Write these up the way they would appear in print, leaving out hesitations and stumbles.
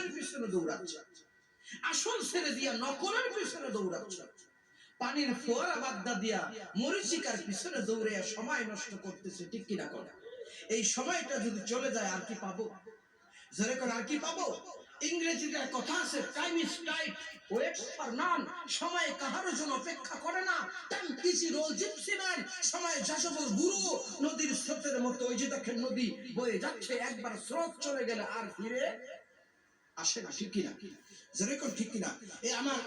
ভুলের পিছনে দৌড়াচ্ছে, আসল ছেড়ে দিয়া নকলের পিছনে দৌড়াচ্ছে, পানির ফোয়ারা বাদ্দা দিয়া মরিচিকার পিছনে দৌড়ে সময় নষ্ট করতেছে, ঠিক কিনা করে? এই সময়টা যদি চলে যায় আর কি পাবো? জোরে করে আর কি পাবো? ইংরেজিতে কথা আছে, time is tight, waits for none. সময় কাহারও জন্য অপেক্ষা করে না। Time is a gypsy man. সময় যাযাবর গুরু, নদীর স্রোতের মতো। ওই যে দেখেন নদী বয়ে যাচ্ছে, একবার স্রোত চলে গেলে আর ফিরে আসে না, ঠিক কিনা? যেরকম ঠিক কিনা?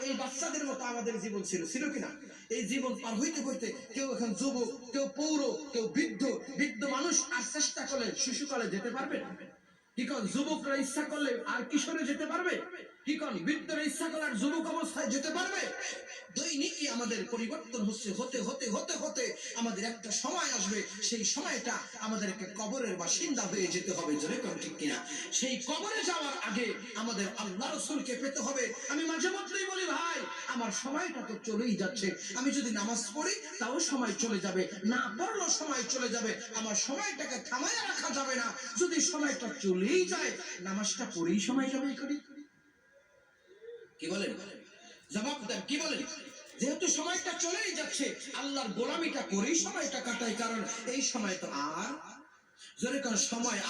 এই বাচ্চাদের মতো আমাদের জীবন ছিল কিনা? এই জীবন পার হইতে হইতে কেউ এখন যুবক, কেউ পৌর, কেউ বৃদ্ধ মানুষ আর চেষ্টা করলে শিশুকালে যেতে পারবে। কি কোন যুবকরা ইচ্ছা করলে আর কিশোরে যেতে পারবে? কি কোন বৃদ্ধরা ইচ্ছা করলে আর যুবক অবস্থায় যেতে পারবে? দৈনিকই আমাদের পরিবর্তন হতে আমাদের একটা সময় আসবে, সেই সময়টা আমাদেরকে কবরের বাসিন্দা হয়ে যেতে হবে। যেরকম ঠিক কিনা? সেই কবরে যাওয়ার আগে আমাদের আল্লাহ রাসূলকে পেতে হবে। আমি মাঝে মধ্যেই বলি, ভাই আমার সময়টা তো চলেই যাচ্ছে, আমি যদি নামাজ পড়ি তাও সময় চলে যাবে, না পড়লেও সময় চলে যাবে, আমার সময়টাকে থামায় রাখা যাবে না। যদি সময়টা চলেই যায়, নামাজটা পড়েই সময় যাবে করি। কি বলেন? জবাব দেন, কি বলেন? যেহেতু সময়টা চলেই যাচ্ছে, আল্লাহর গোলামিটা করেই সময়টা কাটাই, কারণ এই সময় তো আর যেরকম সময়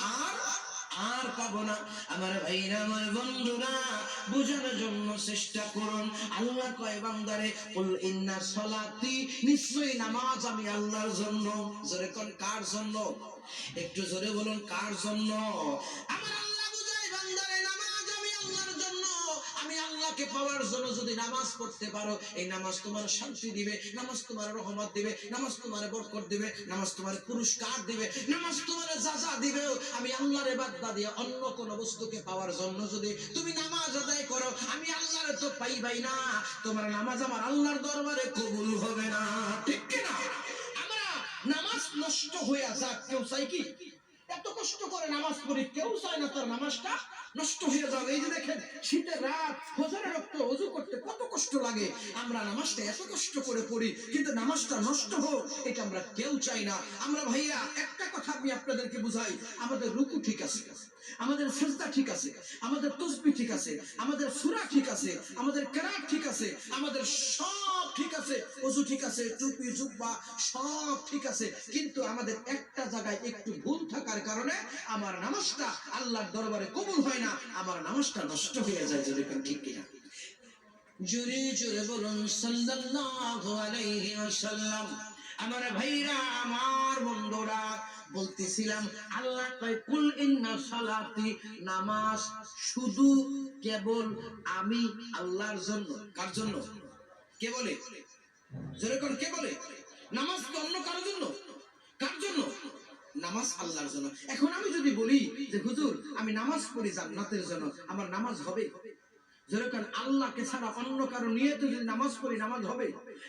আর পাবো না। আমার ভাইরা, আমার বন্ধুরা, বুঝানোর জন্য চেষ্টা করুন। আল্লাহ কয় বান্দারে, কুল ইন্না সলাতি, নিশ্চয়ই নামাজ আমি আল্লাহর জন্য। যেরকম কার জন্য? একটু জোরে বলুন, কার জন্য? আমার আল্লাহ বুঝায় বান্দারে, নামাজ আমি আল্লাহর জন্য। আমি আল্লাহকে পাওয়ার জন্য যদি নামাজ পড়তে পারো, এই নামাজ তোমার শান্তি দিবে, নামাজ তোমার রহমত দিবে, নামাজ তোমার বরকত দিবে, নামাজ তোমার পুরস্কার দিবে, নামাজ তোমার যাজা দিবে। আমি আল্লাহরে বাদ দিয়ে অন্য কোন বস্তুকে পাওয়ার জন্য যদি তুমি নামাজ আদায় করো, আমি আল্লাহরে তো পাইবাই না। তোমার নামাজ আমার আল্লাহর দরবারে কবুল হবে না, ঠিক কিনা? আমরা নামাজ নষ্ট হয়ে যাক কেউ চাই কি? এত কষ্ট করে নামাজ পড়ি, কেউ চায় না তার নামাজটা নষ্ট হয়ে যাবে। এই যে দেখেন, শীতের রাত, ফজরের রক্ত ওযু করতে কত কষ্ট লাগে, আমরা নামাজটা এত কষ্ট করে পড়ি, কিন্তু নামাজটা নষ্ট হোক এটা আমরা কেউ চাই না। আমরা ভাইয়া একটা কথা আমি আপনাদেরকে বুঝাই, আমাদের রুকু ঠিক আছে, আমাদের সিজদা ঠিক আছে, আমাদের তাসবিহ ঠিক আছে, আমাদের সূরা ঠিক আছে, আমাদের কিরাত ঠিক আছে, আমাদের সব ঠিক আছে, ওযু ঠিক আছে, টুপি জুব্বা সব ঠিক আছে, কিন্তু আমাদের একটা জায়গায় একটু ভুল থাকার কারণে আমার নামাজটা আল্লাহর দরবারে কবুল হয় না, আমার নামাজটা নষ্ট হয়ে যায়। যেরকম ঠিক কিনা? জোরে জোরে বলুন সাল্লাল্লাহু আলাইহি ওয়াসাল্লাম। আমার ভাইরা, আমার বন্ধুরা, বলতেছিলাম আল্লাহ কয় কুল ইন্না সালাতি, নামাজ শুধু কেবল আমি আল্লাহর জন্য। কার জন্য? কে বলে? যেরকম কে বলে? নামাজ তো অন্য কারোর জন্য। কার জন্য? নামাজ আল্লাহর জন্য। এখন আমি যদি বলি যে হুজুর আমি নামাজ পড়ি জান্নাতের জন্য, আমার নামাজ হবে? যেরকম আল্লাহকে ছাড়া অন্য কারো নিয়তে যদি নামাজ পড়ি, নামাজ হবে?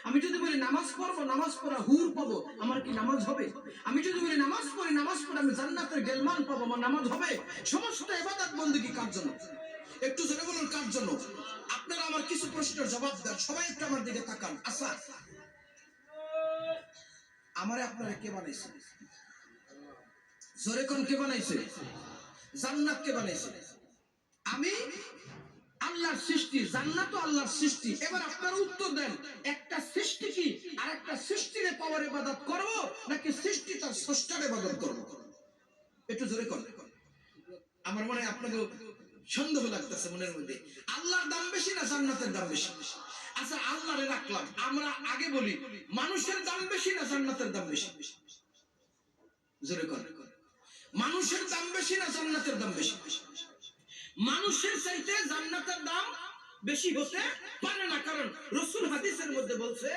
আমি যদি বলি নামাজ পড়বো, নামাজ পড়া হুর পাবো, আমার কি নামাজ হবে? আমি যদি বলি নামাজ পড়ি, নামাজ পড়ে আমি জান্নাতের গেলমান পাবো, আমার নামাজ হবে? সমস্ত ইবাদত বন্দেগী কার জন্য? একটু জোরে বলুন, কার জন্য? আপনারা আমার কিছু প্রশ্নের জবাব দেন, সবাই একটু আমার দিকে তাকান। আচ্ছা, আমারে আপনারা কে বানাইছে? জোরে কোন কে বানাইছে? জান্নাত কে বানাইছে? আমি আল্লাহর সৃষ্টি, জান্নাতও আল্লাহর সৃষ্টি। এবার আপনারা উত্তর দেন, একটা সৃষ্টি কি আর একটা সৃষ্টির পাওয়ার ইবাদত করব, নাকি সৃষ্টি তার স্রষ্টার ইবাদত করব? একটু জোরে কোন। আমার মনে হয় আপনাদের সন্দেহ লাগতেছে মনের মধ্যে। আল্লাহর দাম বেশি না জান্নাতের দাম বেশি? আচ্ছা, আল্লাহরে রাখলাম, আমরা আগে বলি মানুষের দাম বেশি না জান্নাতের দাম বেশি? জোরে কোন। মানুষের দাম বেশি না জান্নাতের দাম বেশি? মানুষের চাইতে জান্নাতের দাম বেশি হতে পারে না, কারণ রাসূল হাদিসের মধ্যে বলছে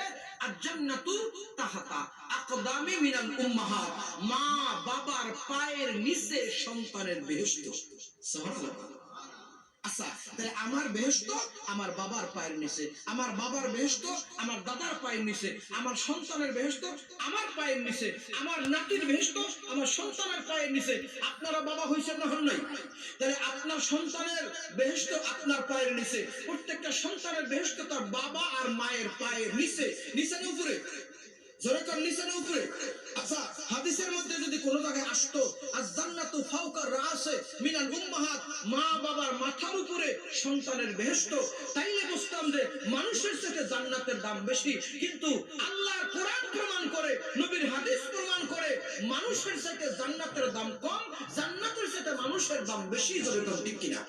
আজ-জান্নাতু তাহাতা আকদামি মিনাল উম্মাহাত, মা বাবার পায়ের নিচে সন্তানের বেহেশত। সুবহানাল্লাহ। আচ্ছা, তাহলে আমার বেহেশত আমার বাবার পায়ের নিচে, আমার বাবার বেহেশত আমার দাদার পায়ের নিচে, আমার সন্তানের বেহেশত আমার পায়ের নিচে, আমার নাতির বেহেশত আমার সন্তানের পায়ের নিচে। আপনারা বাবা হইছেন না হন নাই? তাহলে আপনার সন্তানের বেহেশত আপনার পায়ের নিচে, প্রত্যেকটা সন্তানের বেহেশত তার বাবা আর মায়ের পায়ের নিচে। নিচে না উপরে? জোরে কর নিচে না উপরে? আচ্ছা হাদিসের মধ্যে যদি কোনো জায়গায় আসতো আজ-জান্নাতু ফাওকা রাসে মিনাল উম্মাহাত, মা বাবার মাথার উপরে সন্তানের বেহেশত, তাইলে বুঝতাম যে মানুষের থেকে জান্নাতের দাম বেশি। কিন্তু আল্লাহর কোরআন প্রমাণ করে, নবীর হাদিস প্রমাণ করে মানুষের থেকে জান্নাতের দাম কম, জান্নাতের থেকে মানুষের দাম বেশি। জোরে কর ঠিক কিনা?